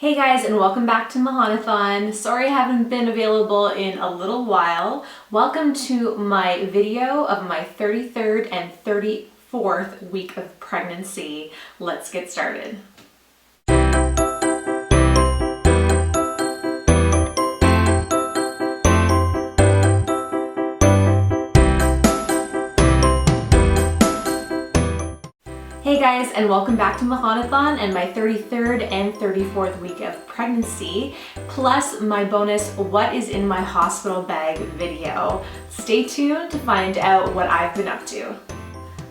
Hey guys, and welcome back to Machanathon. Sorry I haven't been available in a little while. Welcome to my video of my 33rd and 34th week of pregnancy. Let's get started. Hey guys, and welcome back to Machanathon and my 33rd and 34th week of pregnancy, plus my bonus What is in my hospital bag video. Stay tuned to find out what I've been up to.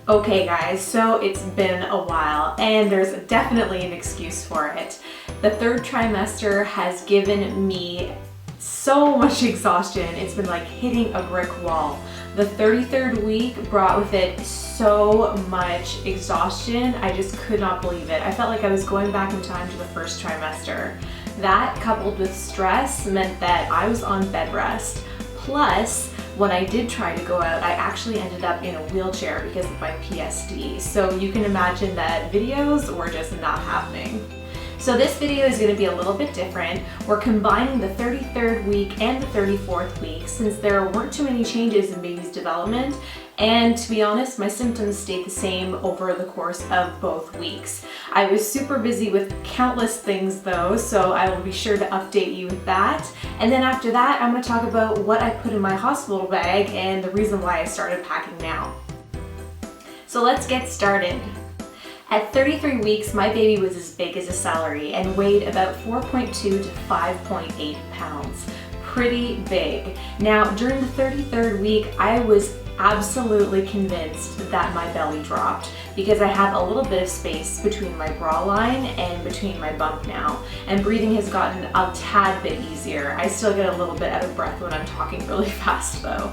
Okay guys, so it's been a while and there's definitely an excuse for it. The third trimester has given me so much exhaustion. It's been like hitting a brick wall. The 33rd week brought with it so much exhaustion, I just could not believe it. I felt like I was going back in time to the first trimester. That, coupled with stress, meant that I was on bed rest. Plus, when I did try to go out, I actually ended up in a wheelchair because of my PSD. So you can imagine that videos were just not happening. So this video is going to be a little bit different. We're combining the 33rd week and the 34th week since there weren't too many changes in baby's development, and to be honest, my symptoms stayed the same over the course of both weeks. I was super busy with countless things though, so I will be sure to update you with that. And then after that, I'm going to talk about what I put in my hospital bag and the reason why I started packing now. So let's get started. At 33 weeks, my baby was as big as a celery and weighed about 4.2 to 5.8 pounds. Pretty big. Now, during the 33rd week, I was absolutely convinced that my belly dropped because I have a little bit of space between my bra line and between my bump now, and breathing has gotten a tad bit easier. I still get a little bit out of breath when I'm talking really fast though.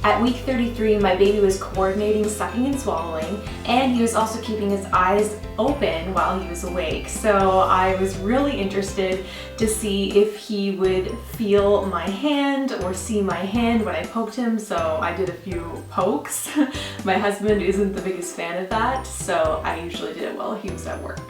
At week 33, my baby was coordinating sucking and swallowing, and he was also keeping his eyes open while he was awake. So I was really interested to see if he would feel my hand or see my hand when I poked him, so I did a few pokes. My husband isn't the biggest fan of that, so I usually did it while he was at work.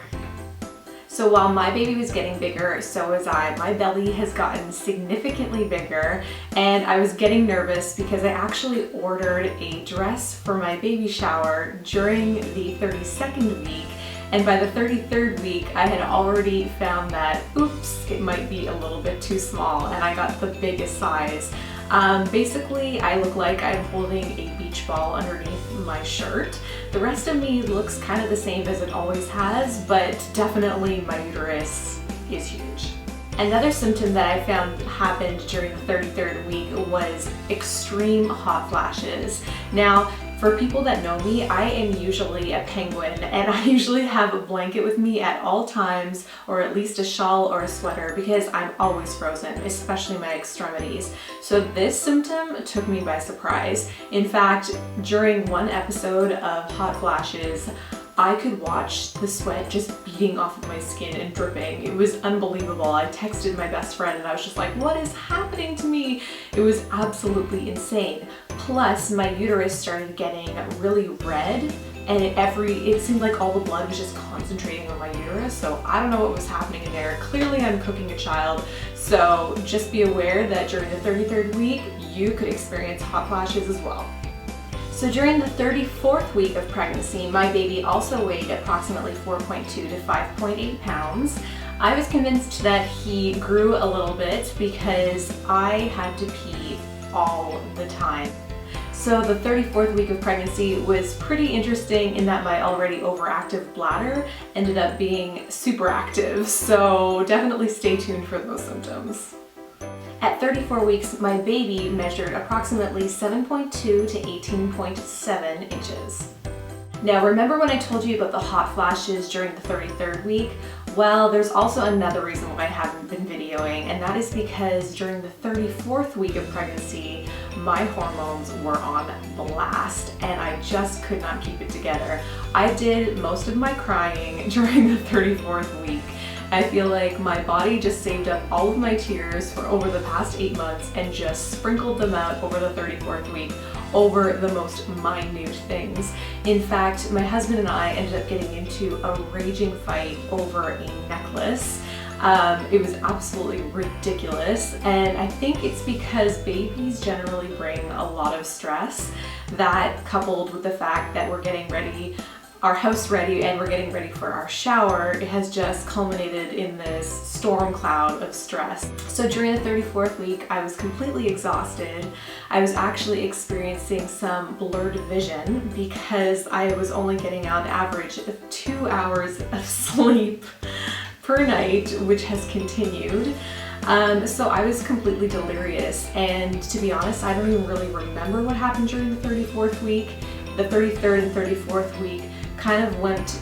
So while my baby was getting bigger, so was I. My belly has gotten significantly bigger, and I was getting nervous because I actually ordered a dress for my baby shower during the 32nd week, and by the 33rd week I had already found that, oops, it might be a little bit too small, and I got the biggest size. Basically, I look like I'm holding a beach ball underneath my shirt. The rest of me looks kind of the same as it always has, but definitely my uterus is huge. Another symptom that I found happened during the 33rd week was extreme hot flashes. Now, for people that know me, I am usually a penguin, and I usually have a blanket with me at all times, or at least a shawl or a sweater, because I'm always frozen, especially my extremities. So this symptom took me by surprise. In fact, during one episode of hot flashes, I could watch the sweat just beating off of my skin and dripping. It was unbelievable. I texted my best friend and I was just like, what is happening to me? It was absolutely insane. Plus, my uterus started getting really red, and it seemed like all the blood was just concentrating on my uterus, so I don't know what was happening in there. Clearly I'm cooking a child, so just be aware that during the 33rd week, you could experience hot flashes as well. So during the 34th week of pregnancy, my baby also weighed approximately 4.2 to 5.8 pounds. I was convinced that he grew a little bit because I had to pee all the time. So the 34th week of pregnancy was pretty interesting in that my already overactive bladder ended up being super active, so definitely stay tuned for those symptoms. At 34 weeks, my baby measured approximately 7.2 to 18.7 inches. Now, remember when I told you about the hot flashes during the 33rd week? Well, there's also another reason why I haven't been videoing, and that is because during the 34th week of pregnancy, my hormones were on blast, and I just could not keep it together. I did most of my crying during the 34th week. I feel like my body just saved up all of my tears for over the past 8 months and just sprinkled them out over the 34th week over the most minute things. In fact, my husband and I ended up getting into a raging fight over a necklace. It was absolutely ridiculous, and I think it's because babies generally bring a lot of stress, that coupled with the fact that we're getting ready, our house ready, and we're getting ready for our shower, it has just culminated in this storm cloud of stress. So during the 34th week, I was completely exhausted. I was actually experiencing some blurred vision because I was only getting on average of 2 hours of sleep per night, which has continued. So I was completely delirious, and to be honest, I don't even really remember what happened during the 34th week. The 33rd and 34th week kind of went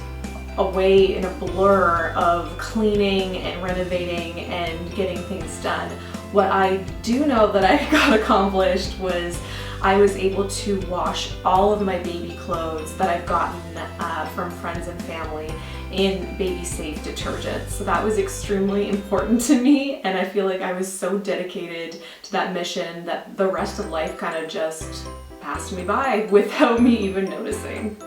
away in a blur of cleaning and renovating and getting things done. What I do know that I got accomplished was I was able to wash all of my baby clothes that I've gotten from friends and family in baby safe detergent. So that was extremely important to me, and I feel like I was so dedicated to that mission that the rest of life kind of just passed me by without me even noticing.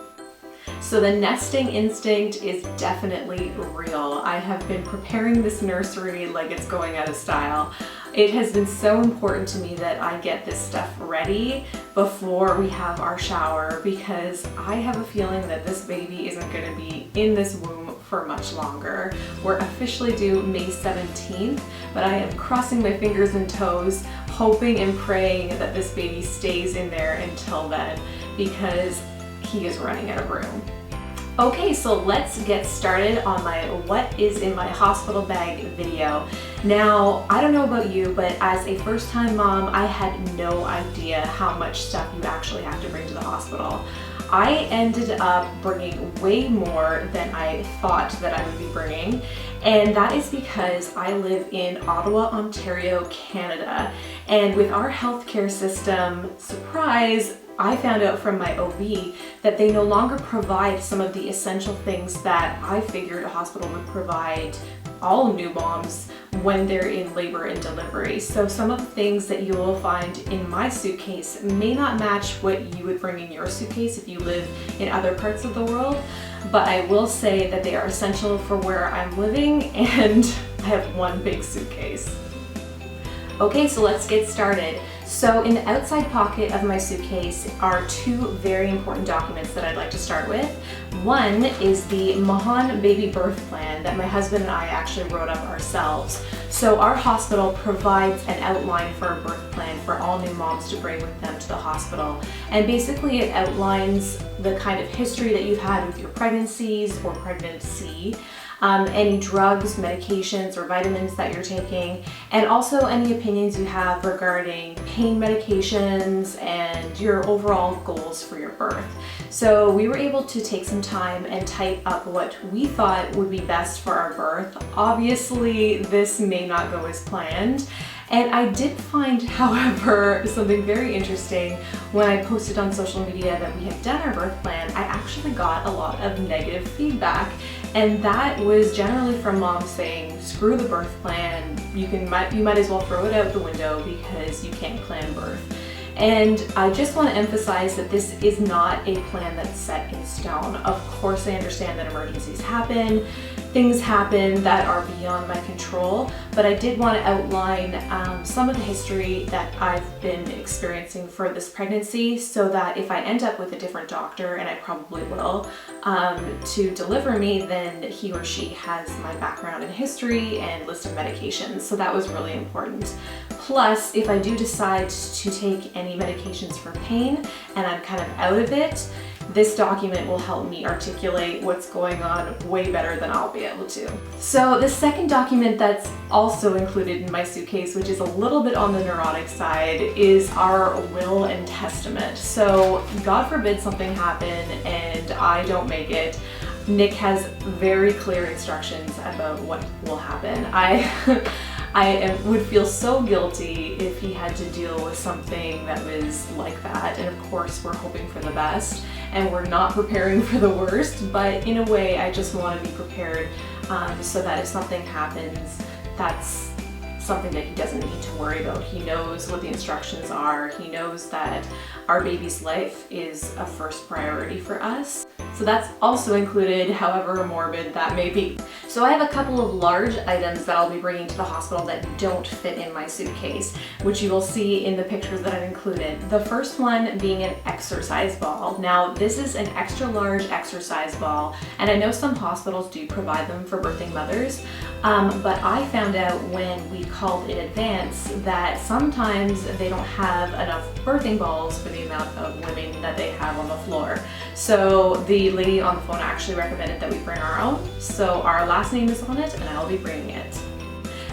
So the nesting instinct is definitely real. I have been preparing this nursery like it's going out of style. It has been so important to me that I get this stuff ready before we have our shower, because I have a feeling that this baby isn't going to be in this womb for much longer. We're officially due May 17th, but I am crossing my fingers and toes, hoping and praying that this baby stays in there until then, because he is running out of room. Okay, so let's get started on my what is in my hospital bag video. Now, I don't know about you, but as a first-time mom, I had no idea how much stuff you actually have to bring to the hospital. I ended up bringing way more than I thought that I would be bringing, and that is because I live in Ottawa, Ontario, Canada, and with our healthcare system, surprise, I found out from my OB that they no longer provide some of the essential things that I figured a hospital would provide all new moms when they're in labor and delivery. So some of the things that you will find in my suitcase may not match what you would bring in your suitcase if you live in other parts of the world, but I will say that they are essential for where I'm living, and I have one big suitcase. Okay, so let's get started. So in the outside pocket of my suitcase are two very important documents that I'd like to start with. One is the Mahan baby birth plan that my husband and I actually wrote up ourselves. So our hospital provides an outline for a birth plan for all new moms to bring with them to the hospital. And basically it outlines the kind of history that you've had with your pregnancies or pregnancy, any drugs, medications, or vitamins that you're taking, and also any opinions you have regarding pain medications and your overall goals for your birth. So we were able to take some time and type up what we thought would be best for our birth. Obviously, this may not go as planned. And I did find, however, something very interesting. When I posted on social media that we had done our birth plan, I actually got a lot of negative feedback. And that was generally from moms saying, screw the birth plan, you might as well throw it out the window because you can't plan birth. And I just want to emphasize that this is not a plan that's set in stone. Of course, I understand that emergencies happen, things happen that are beyond my control, but I did want to outline some of the history that I've been experiencing for this pregnancy, so that if I end up with a different doctor, and I probably will, to deliver me, then he or she has my background and history and list of medications. So that was really important. Plus, if I do decide to take any medications for pain and I'm kind of out of it, this document will help me articulate what's going on way better than I'll be able to. So the second document that's also included in my suitcase, which is a little bit on the neurotic side, is our will and testament. So God forbid something happen and I don't make it, Nick has very clear instructions about what will happen. I would feel so guilty if he had to deal with something that was like that, and of course we're hoping for the best and we're not preparing for the worst, but in a way I just want to be prepared so that if something happens, that's something that he doesn't need to worry about. He knows what the instructions are, he knows that our baby's life is a first priority for us. So that's also included, however morbid that may be. So I have a couple of large items that I'll be bringing to the hospital that don't fit in my suitcase, which you will see in the pictures that I've included. The first one being an exercise ball. Now this is an extra large exercise ball, and I know some hospitals do provide them for birthing mothers, but I found out when we called in advance that sometimes they don't have enough birthing balls for the amount of women that they have on the floor. So the lady on the phone actually recommended that we bring our own. So our last name is on it and I'll be bringing it.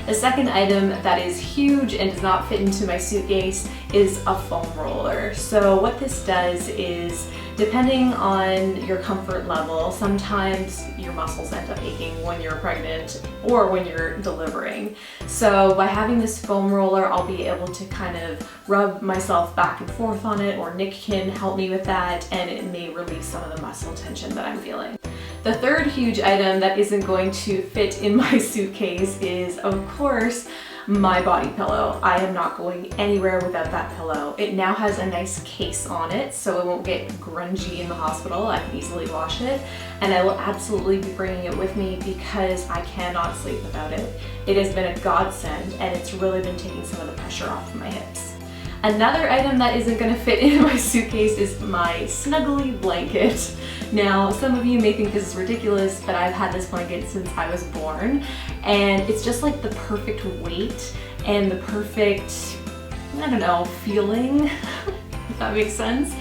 The second item that is huge and does not fit into my suitcase is a foam roller. So what this does is, depending on your comfort level, sometimes your muscles end up aching when you're pregnant or when you're delivering. So by having this foam roller, I'll be able to kind of rub myself back and forth on it, or Nick can help me with that, and it may relieve some of the muscle tension that I'm feeling. The third huge item that isn't going to fit in my suitcase is, of course, my body pillow. I am not going anywhere without that pillow. It now has a nice case on it, so it won't get grungy in the hospital. I can easily wash it, and I will absolutely be bringing it with me because I cannot sleep without it. It has been a godsend, and it's really been taking some of the pressure off of my hips. Another item that isn't going to fit in my suitcase is my snuggly blanket. Now, some of you may think this is ridiculous, but I've had this blanket since I was born, and it's just like the perfect weight and the perfect, I don't know, feeling, if that makes sense.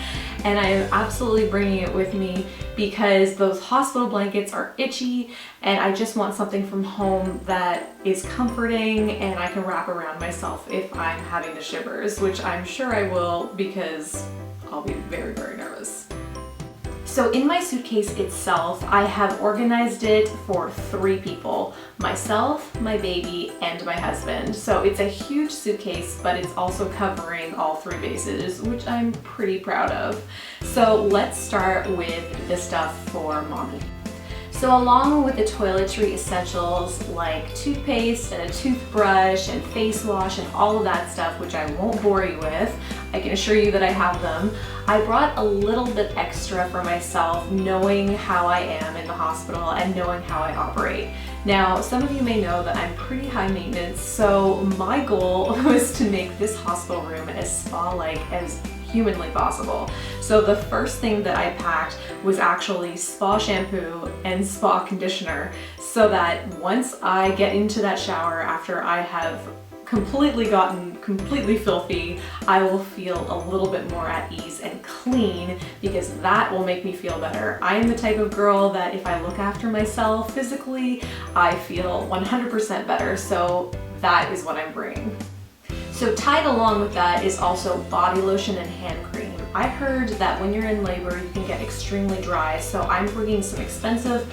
And I am absolutely bringing it with me because those hospital blankets are itchy, and I just want something from home that is comforting and I can wrap around myself if I'm having the shivers, which I'm sure I will because I'll be very, very nervous. So in my suitcase itself, I have organized it for 3 people: myself, my baby, and my husband. So it's a huge suitcase, but it's also covering all 3 bases, which I'm pretty proud of. So let's start with the stuff for mommy. So along with the toiletry essentials like toothpaste and a toothbrush and face wash and all of that stuff, which I won't bore you with, I can assure you that I have them, I brought a little bit extra for myself, knowing how I am in the hospital and knowing how I operate. Now, some of you may know that I'm pretty high maintenance, so my goal was to make this hospital room as spa-like as humanly possible. So the first thing that I packed was actually spa shampoo and spa conditioner, so that once I get into that shower after I have gotten completely filthy, I will feel a little bit more at ease and clean, because that will make me feel better. I am the type of girl that if I look after myself physically, I feel 100% better, so that is what I'm bringing. So tied along with that is also body lotion and hand cream. I heard that when you're in labor, you can get extremely dry, so I'm bringing some expensive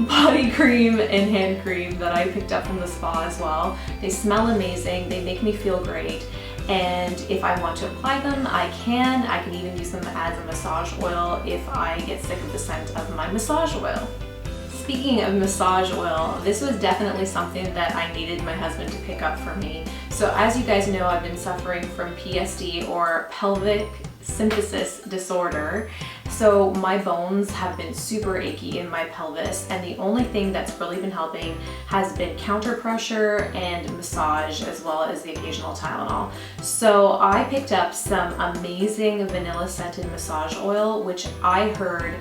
body cream and hand cream that I picked up from the spa as well. They smell amazing, they make me feel great, and if I want to apply them, I can. I can even use them as a massage oil if I get sick of the scent of my massage oil. Speaking of massage oil, this was definitely something that I needed my husband to pick up for me. So as you guys know, I've been suffering from PSD, or pelvic symphysis disorder. So my bones have been super achy in my pelvis, and the only thing that's really been helping has been counter pressure and massage, as well as the occasional Tylenol. So I picked up some amazing vanilla scented massage oil, which I heard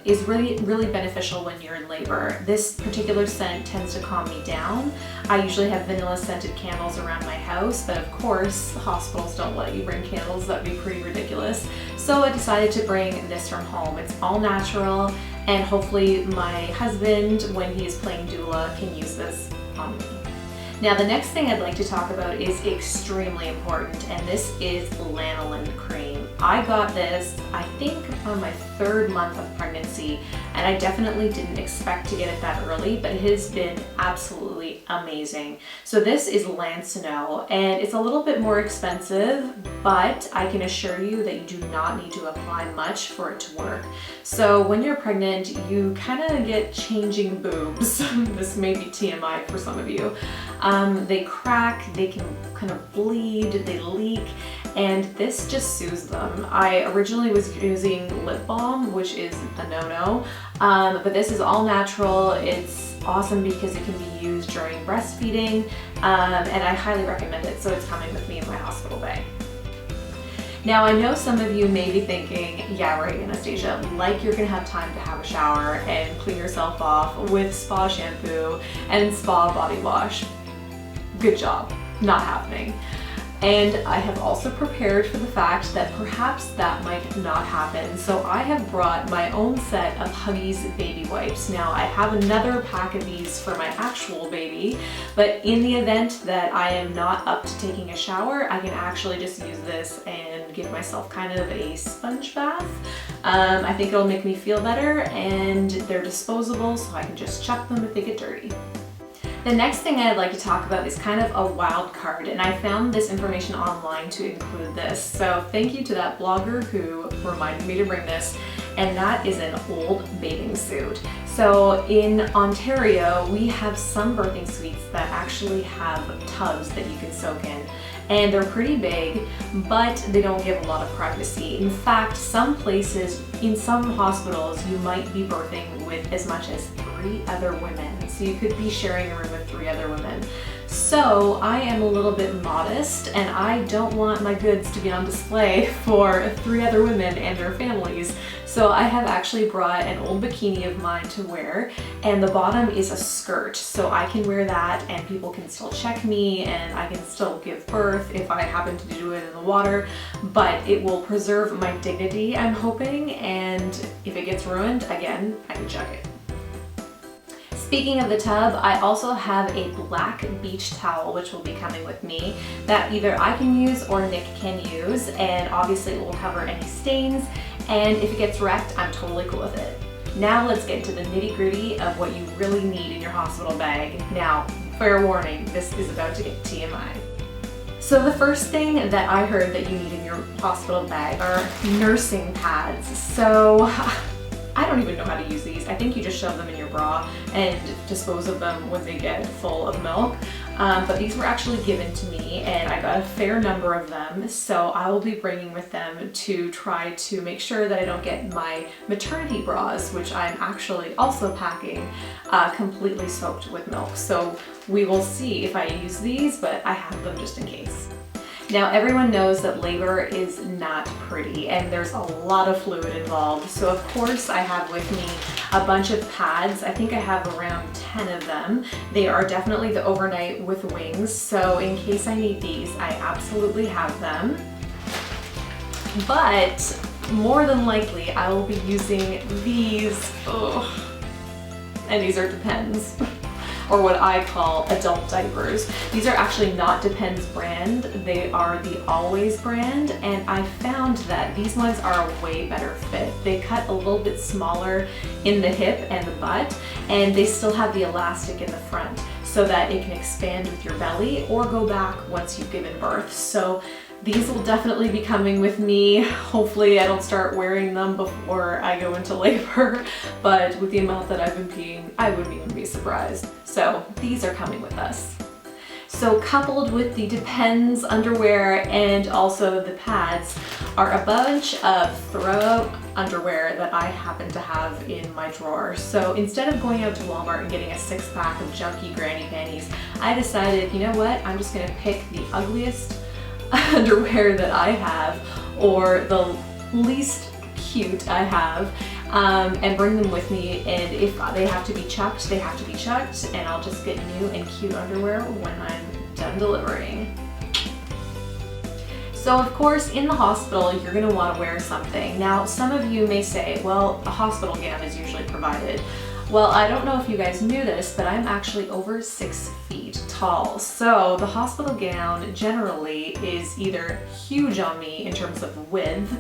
is really beneficial when you're in labor. This particular scent tends to calm me down. I usually have vanilla scented candles around my house, but of course hospitals don't let you bring candles. That'd be pretty ridiculous. So I decided to bring this from home. It's all natural, and hopefully my husband, when he is playing doula, can use this on me. Now the next thing I'd like to talk about is extremely important, and this is Lanolin Cream. I got this, I think, on my 3rd month of pregnancy, and I definitely didn't expect to get it that early, but it has been absolutely amazing. So this is Lancino, and it's a little bit more expensive, but I can assure you that you do not need to apply much for it to work. So when you're pregnant, you kind of get changing boobs. This may be TMI for some of you. They crack, they can kind of bleed, they leak, and this just soothes them. I originally was using lip balm, which is a no-no, But this is all natural. It's awesome because it can be used during breastfeeding, and I highly recommend it. So it's coming with me in my hospital bag. Now I know some of you may be thinking, yeah right Anastasia, like you're gonna have time to have a shower and clean yourself off with spa shampoo and spa body wash. Good job, not happening. And I have also prepared for the fact that perhaps that might not happen. So I have brought my own set of Huggies baby wipes. Now I have another pack of these for my actual baby, but in the event that I am not up to taking a shower, I can actually just use this and give myself kind of a sponge bath. I think it'll make me feel better, and they're disposable, so I can just chuck them if they get dirty. The next thing I'd like to talk about is kind of a wild card, and I found this information online to include this. So thank you to that blogger who reminded me to bring this, and that is an old bathing suit. So in Ontario, we have some birthing suites that actually have tubs that you can soak in. And they're pretty big, but they don't give a lot of privacy. In fact, some places, in some hospitals, you might be birthing with as much as 3 other women. So you could be sharing a room with 3 other women. So I am a little bit modest, and I don't want my goods to be on display for 3 other women and their families. So I have actually brought an old bikini of mine to wear, and the bottom is a skirt. So I can wear that and people can still check me, and I can still give birth if I happen to do it in the water, but it will preserve my dignity, I'm hoping, and if it gets ruined, again, I can chuck it. Speaking of the tub, I also have a black beach towel which will be coming with me that either I can use or Nick can use, and obviously it will cover any stains, and if it gets wrecked, I'm totally cool with it. Now let's get into the nitty-gritty of what you really need in your hospital bag. Now, fair warning, this is about to get TMI. So the first thing that I heard that you need in your hospital bag are nursing pads. So I don't even know how to use these. I think you just shove them in your bra and dispose of them when they get full of milk. But these were actually given to me, and I got a fair number of them, so I will be bringing with them to try to make sure that I don't get my maternity bras, which I'm actually also packing, completely soaked with milk. So we will see if I use these, but I have them just in case. Now everyone knows that labor is not pretty and there's a lot of fluid involved. So of course I have with me a bunch of pads. I think I have around 10 of them. They are definitely the overnight with wings. So in case I need these, I absolutely have them. But more than likely I will be using these. And these are Depends. Or what I call adult diapers. These are actually not Depends brand, they are the Always brand, and I found that these ones are a way better fit. They cut a little bit smaller in the hip and the butt, and they still have the elastic in the front so that it can expand with your belly or go back once you've given birth. So these will definitely be coming with me. Hopefully I don't start wearing them before I go into labor, but with the amount that I've been peeing, I wouldn't even be surprised. So these are coming with us. So coupled with the Depends underwear and also the pads are a bunch of throw underwear that I happen to have in my drawer. So instead of going out to Walmart and getting a 6-pack of junky granny panties, I decided, you know what, I'm just gonna pick the ugliest underwear that I have, or the least cute I have, and bring them with me, and if they have to be chucked, they have to be chucked, and I'll just get new and cute underwear when I'm done delivering. So of course in the hospital you're going to want to wear something. Now some of you may say, well, a hospital gown is usually provided. Well, I don't know if you guys knew this, but I'm actually over 6 feet tall. So the hospital gown generally is either huge on me in terms of width,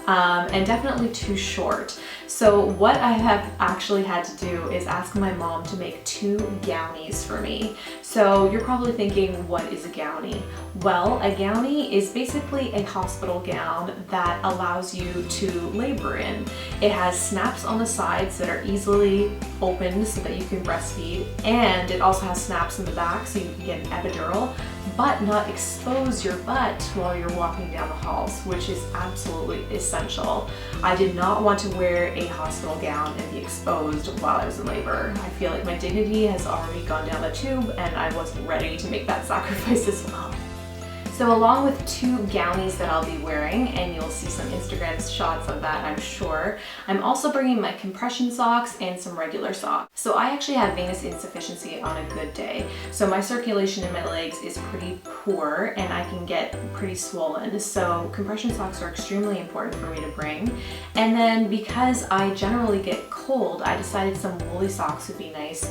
and definitely too short. So what I have actually had to do is ask my mom to make 2 gownies for me. So you're probably thinking, what is a gownie? Well, a gownie is basically a hospital gown that allows you to labor in. It has snaps on the sides that are easily opened so that you can breastfeed, and it also has snaps in the back so you can get an epidural, but not expose your butt while you're walking down the halls, which is absolutely essential essential. I did not want to wear a hospital gown and be exposed while I was in labor. I feel like my dignity has already gone down the tube and I wasn't ready to make that sacrifice as well. So along with 2 gownies that I'll be wearing, and you'll see some Instagram shots of that, I'm sure, I'm also bringing my compression socks and some regular socks. So I actually have venous insufficiency on a good day. So my circulation in my legs is pretty poor and I can get pretty swollen. So compression socks are extremely important for me to bring. And then because I generally get cold, I decided some woolly socks would be nice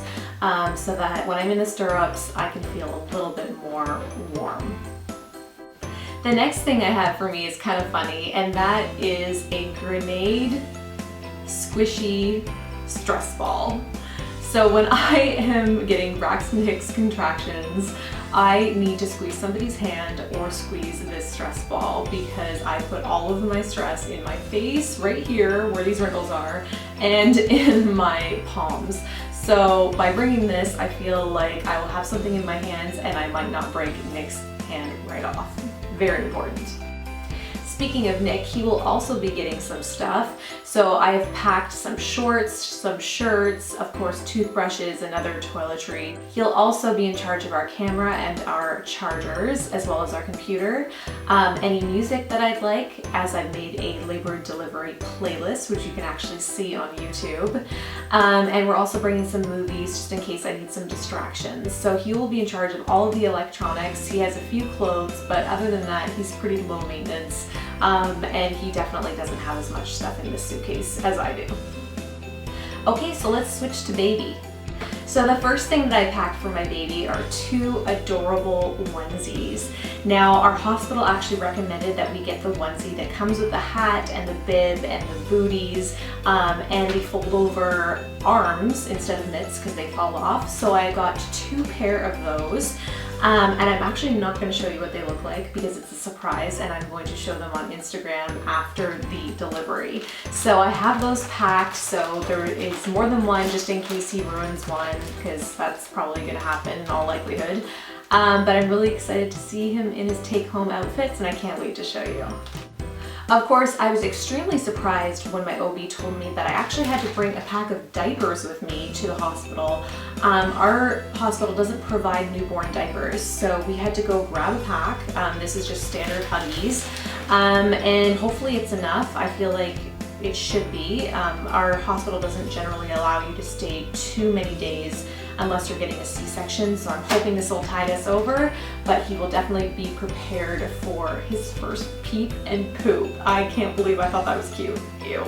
so that when I'm in the stirrups, I can feel a little bit more warm. The next thing I have for me is kind of funny, and that is a grenade squishy stress ball. So when I am getting Braxton Hicks contractions, I need to squeeze somebody's hand or squeeze this stress ball because I put all of my stress in my face, right here where these wrinkles are, and in my palms. So by bringing this, I feel like I will have something in my hands and I might not break Nick's hand right off. Very important. Speaking of Nick, he will also be getting some stuff. So I have packed some shorts, some shirts, of course toothbrushes and other toiletry. He'll also be in charge of our camera and our chargers, as well as our computer. Any music that I'd like, as I've made a labor delivery playlist, which you can actually see on YouTube. And we're also bringing some movies just in case I need some distractions. So he will be in charge of all of the electronics. He has a few clothes, but other than that, he's pretty low maintenance. And he definitely doesn't have as much stuff in this suitcase as I do. Okay, so let's switch to baby. So the first thing that I packed for my baby are 2 adorable onesies. Now our hospital actually recommended that we get the onesie that comes with the hat and the bib and the booties and the fold over arms instead of mitts because they fall off. So I got 2 pair of those. And I'm actually not going to show you what they look like because it's a surprise and I'm going to show them on Instagram after the delivery. So I have those packed, so there is more than one just in case he ruins one because that's probably going to happen in all likelihood. But I'm really excited to see him in his take-home outfits and I can't wait to show you. Of course, I was extremely surprised when my OB told me that I actually had to bring a pack of diapers with me to the hospital. Our hospital doesn't provide newborn diapers, so we had to go grab a pack. This is just standard Huggies, and hopefully it's enough. I feel like it should be. Our hospital doesn't generally allow you to stay too many days unless you're getting a C-section, so I'm hoping this will tide us over, but he will definitely be prepared for his first peep and poop. I can't believe I thought that was cute. Ew.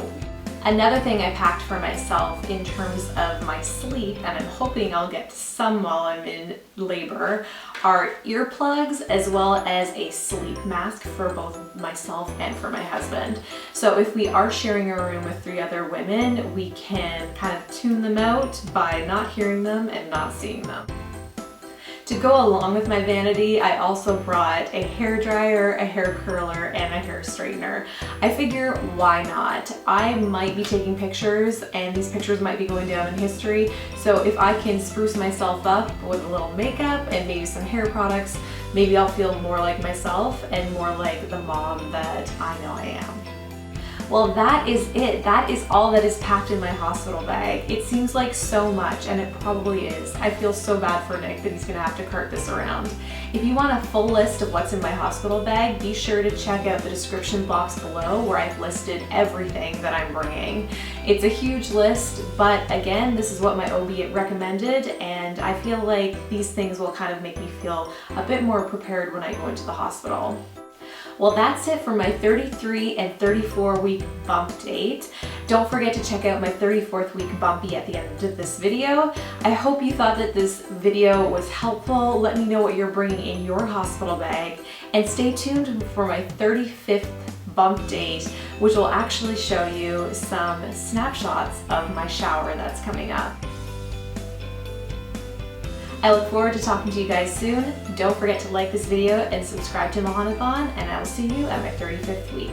Another thing I packed for myself in terms of my sleep, and I'm hoping I'll get some while I'm in labor, are earplugs as well as a sleep mask for both myself and for my husband. So if we are sharing a room with 3 other women, we can kind of tune them out by not hearing them and not seeing them. To go along with my vanity, I also brought a hair dryer, a hair curler, and a hair straightener. I figure, why not? I might be taking pictures, and these pictures might be going down in history, so if I can spruce myself up with a little makeup and maybe some hair products, maybe I'll feel more like myself and more like the mom that I know I am. Well, that is it. That is all that is packed in my hospital bag. It seems like so much, and it probably is. I feel so bad for Nick that he's gonna have to cart this around. If you want a full list of what's in my hospital bag, be sure to check out the description box below where I've listed everything that I'm bringing. It's a huge list, but again, this is what my OB recommended, and I feel like these things will kind of make me feel a bit more prepared when I go into the hospital. Well, that's it for my 33 and 34 week bump date. Don't forget to check out my 34th week bumpy at the end of this video. I hope you thought that this video was helpful. Let me know what you're bringing in your hospital bag, and stay tuned for my 35th bump date, which will actually show you some snapshots of my shower that's coming up. I look forward to talking to you guys soon. Don't forget to like this video and subscribe to Machanathon, and I will see you at my 35th week.